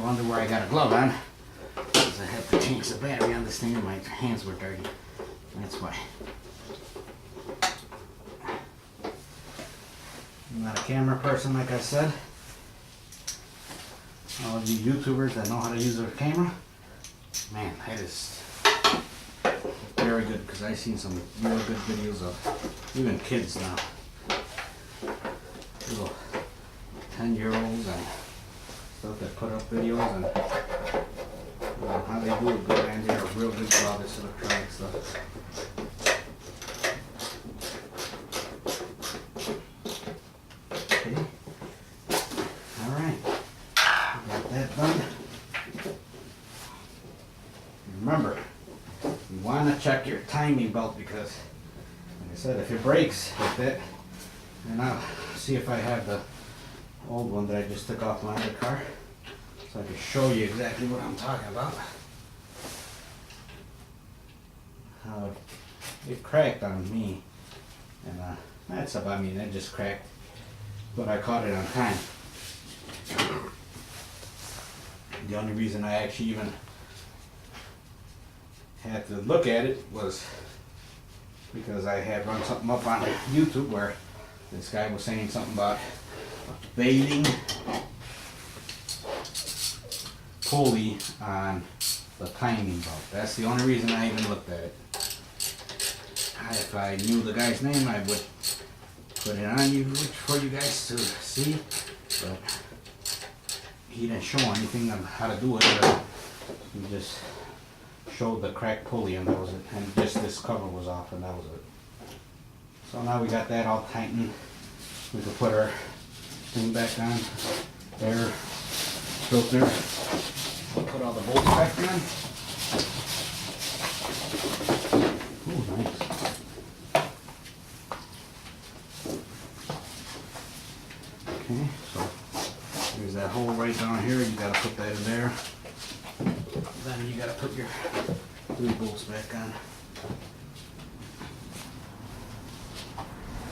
wonder where I got a glove on. Because I have to change the battery on this thing and my hands were dirty. That's why. I'm not a camera person, like I said. All of you YouTubers that know how to use a camera, man, that is very good, because I've seen some real good videos of even kids now. Little 10-year-olds and stuff that put up videos and how they do it good, and they're real good at all this electronic stuff. Okay. Alright. Got that done. Remember, you want to check your timing belt, because, like I said, if it breaks like that, and I'll see if I have the old one that I just took off my other car, so I can show you exactly what I'm talking about. How it cracked on me, and that's about me. That just cracked, but I caught it on time. The only reason I actually even had to look at it was because I had run something up on YouTube where this guy was saying something about a baiting pulley on the timing belt. That's the only reason I even looked at it. If I knew the guy's name, I would put it on you for you guys to see, but he didn't show anything on how to do it. He just showed the cracked pulley, and that was it. And just this cover was off, and that was it. So now we got that all tightened. We can put our thing back on, air filter. We'll put all the bolts back on. Ooh, nice. Okay, so there's that hole right down here. You gotta put that in there. Then you gotta put your 3 bolts back on.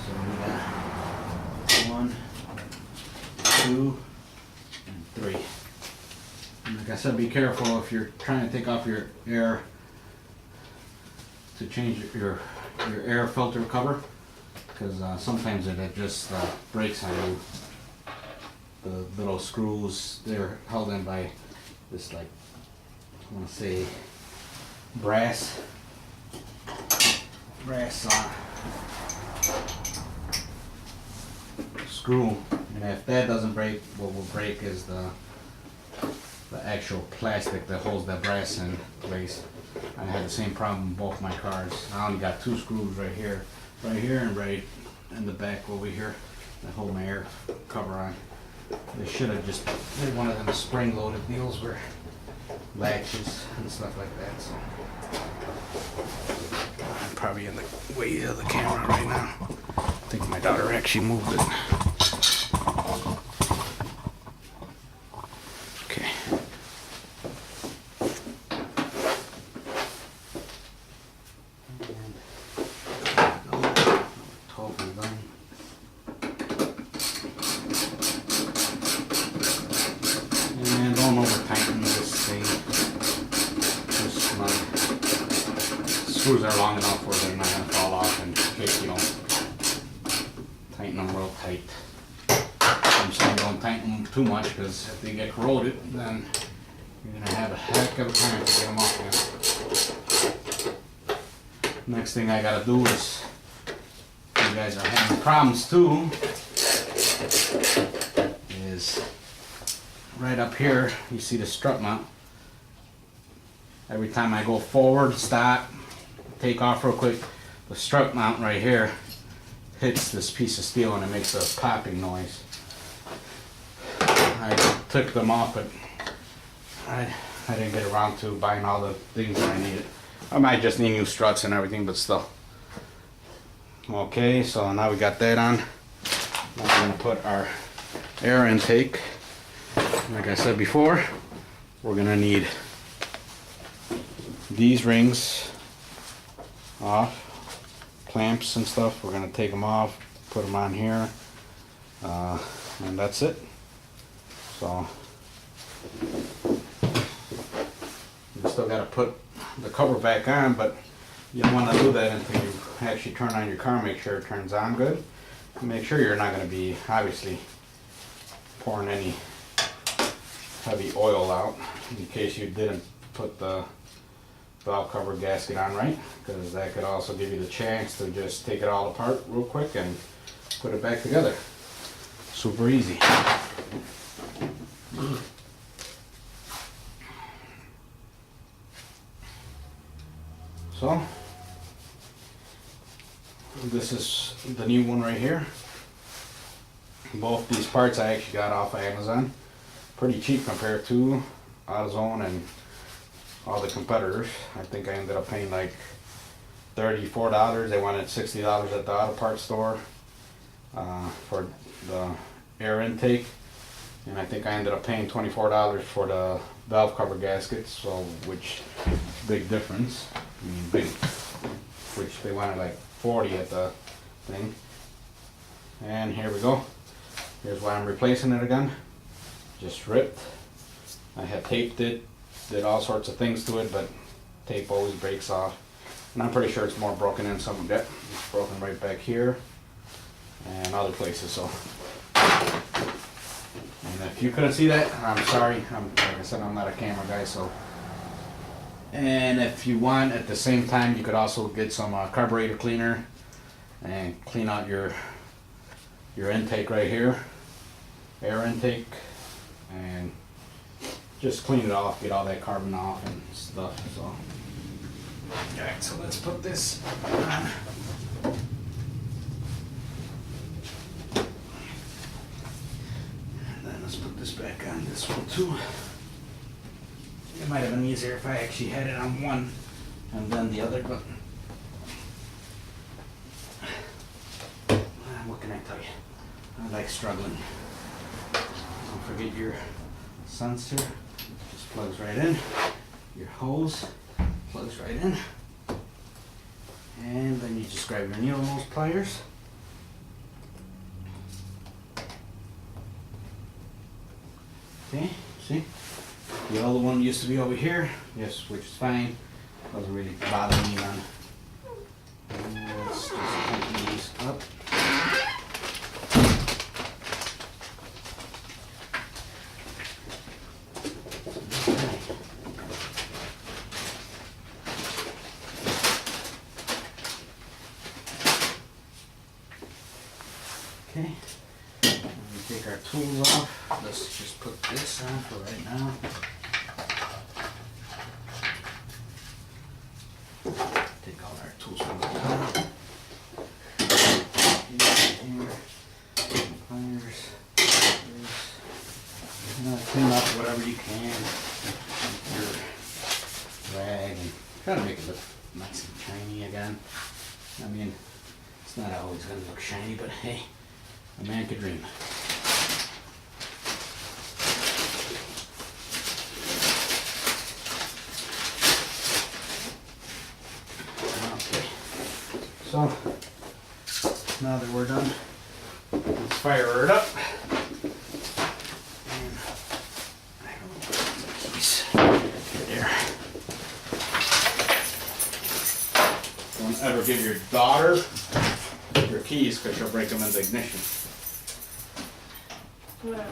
So we got 1, 2, and 3. And like I said, be careful if you're trying to take off your air to change your air filter cover, because sometimes it just breaks on you. The little screws, they're held in by this, like, I want to say brass screw, and if that doesn't break, what will break is the actual plastic that holds that brass in place. I had the same problem in both my cars. I only got 2 screws right here, and right in the back over here that hold my air cover on. They should have just made one of them spring-loaded deals where latches and stuff like that. So I'm probably in the way of the camera right now. I think my daughter actually moved it. Okay. And don't over tighten this thing. Just screws are long enough where they're not going to fall off in case you don't tighten them real tight. I'm saying don't tighten them too much, because if they get corroded, then you're going to have a heck of a time to get them off again. Next thing I got to do is, if you guys are having problems too, is right up here, you see the strut mount. Every time I go forward, stop, take off real quick, the strut mount right here hits this piece of steel and it makes a popping noise. I took them off, but I didn't get around to buying all the things that I needed. I might just need new struts and everything, but still. Okay, so now we got that on. Now we're going to put our air intake. Like I said before, we're going to need these rings off, clamps and stuff. We're going to take them off, put them on here, and that's it. So still got to put the cover back on, but you don't want to do that until you actually turn on your car. Make sure it turns on good. Make sure you're not going to be obviously pouring any heavy oil out in case you didn't put the valve cover gasket on right, because that could also give you the chance to just take it all apart real quick and put it back together. Super easy. So this is the new one right here. Both these parts I actually got off of Amazon. Pretty cheap compared to AutoZone and all the competitors. I think I ended up paying like $34. They wanted $60 at the auto parts store for the air intake, and I think I ended up paying $24 for the valve cover gaskets. So, which big difference. I mean, big. Which they wanted like 40 at the thing. And here we go. Here's why I'm replacing it again. Just ripped. I had taped it, did all sorts of things to it, but tape always breaks off. And I'm pretty sure it's more broken in some of it. It's broken right back here and other places. So, and if you couldn't see that, I'm sorry. Like I said, I'm not a camera guy. So, and if you want, at the same time, you could also get some carburetor cleaner and clean out your intake right here, air intake, and just clean it off, get all that carbon off and stuff. So, alright, so let's put this on. And then let's put this back on this one too. It might have been easier if I actually had it on one and then the other, but what can I tell you? I like struggling. Don't forget your sensor. Just plugs right in. Your hose plugs right in. And then you just grab your needle nose pliers. Okay, see? The other one used to be over here. Yes, which is fine. Doesn't really bother me none. And let's just tighten these up. Okay, we take our tools off. Let's just put this on for right now. Take all our tools from the top. Pliers. Clean up whatever you can with your rag and try to make it look nice and shiny again. I mean, it's not always going to look shiny, but hey, a man could dream. Okay, so now that we're done, let's fire it up. And I don't know where the keys. There. Don't ever give your daughter your keys because she'll break them in the ignition. Whatever.